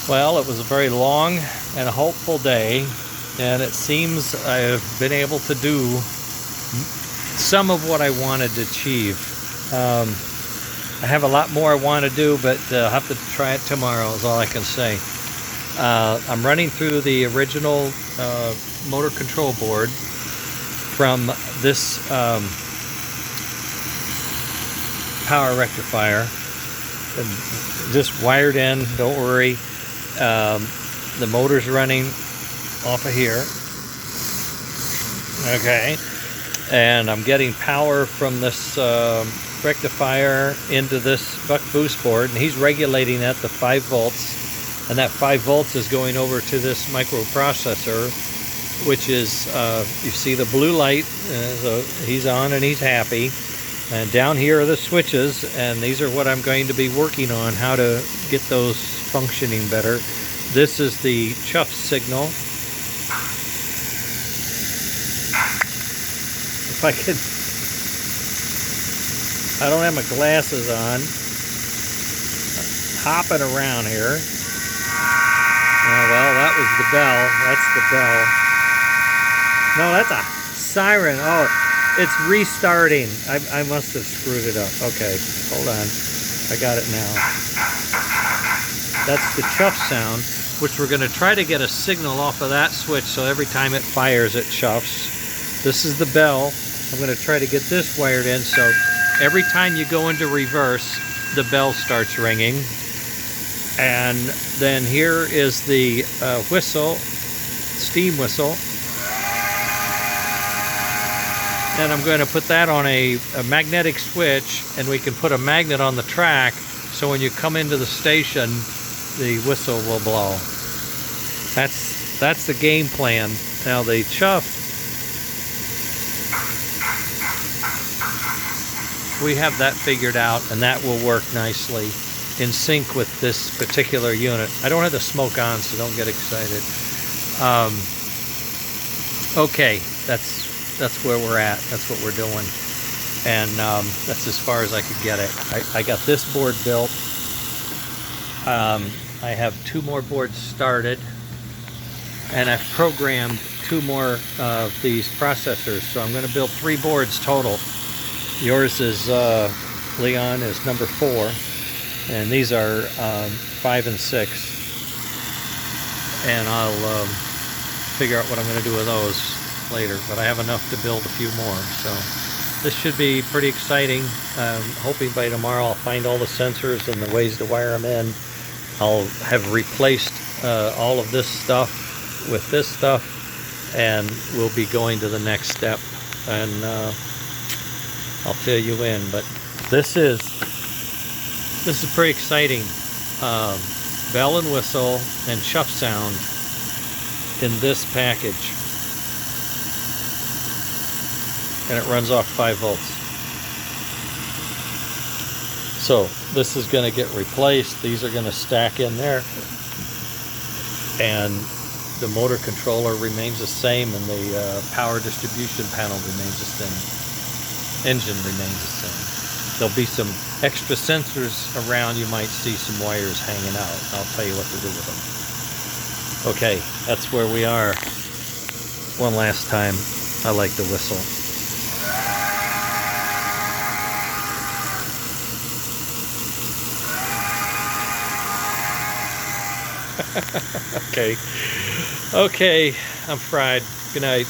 Well, it was a very long and a hopeful day, and it seems I've been able to do some of what I wanted to achieve. I have a lot more I want to do, but I'll have to try it tomorrow is all I can say. I'm running through the original motor control board from this power rectifier. Just wired in, don't worry. The motor's running off of here. Okay. And I'm getting power from this rectifier into this buck boost board, and he's regulating at the 5 volts, and that 5 volts is going over to this microprocessor, which is you see the blue light, so he's on and he's happy. And down here are the switches, and these are what I'm going to be working on, how to get those functioning better. This is the Chuff signal. If I could, I don't have my glasses on. Hopping around here. Oh, well, that was the bell. That's the bell. No, that's a siren. Oh, it's restarting. I must have screwed it up. Okay, hold on. I got it now. That's the Chuff sound, which we're going to try to get a signal off of that switch so every time it fires it chuffs. This is the bell. I'm going to try to get this wired in so every time you go into reverse, the bell starts ringing. And then here is the whistle, steam whistle. And I'm going to put that on a magnetic switch, and we can put a magnet on the track so when you come into the station, the whistle will blow. That's the game plan. Now the Chuff, we have that figured out, and that will work nicely in sync with this particular unit. I don't have the smoke on, so don't get excited. Okay, that's where we're at. That's what we're doing. And that's as far as I could get it. I got this board built. I have 2 more boards started, and I've programmed 2 more of these processors. So I'm going to build 3 boards total. Yours is, Leon, is number 4. And these are 5 and 6. And I'll figure out what I'm going to do with those later, but I have enough to build a few more, so this should be pretty exciting. Hoping by tomorrow I'll find all the sensors and the ways to wire them in. I'll have replaced all of this stuff with this stuff, and we'll be going to the next step, and I'll fill you in. But this is pretty exciting. Bell and whistle and Chuff sound in this package. And it runs off 5 volts. So this is going to get replaced. These are going to stack in there. And the motor controller remains the same, and the power distribution panel remains the same. Engine remains the same. There'll be some extra sensors around. You might see some wires hanging out. I'll tell you what to do with them. Okay, that's where we are. One last time, I like the whistle. Okay, I'm fried. Good night.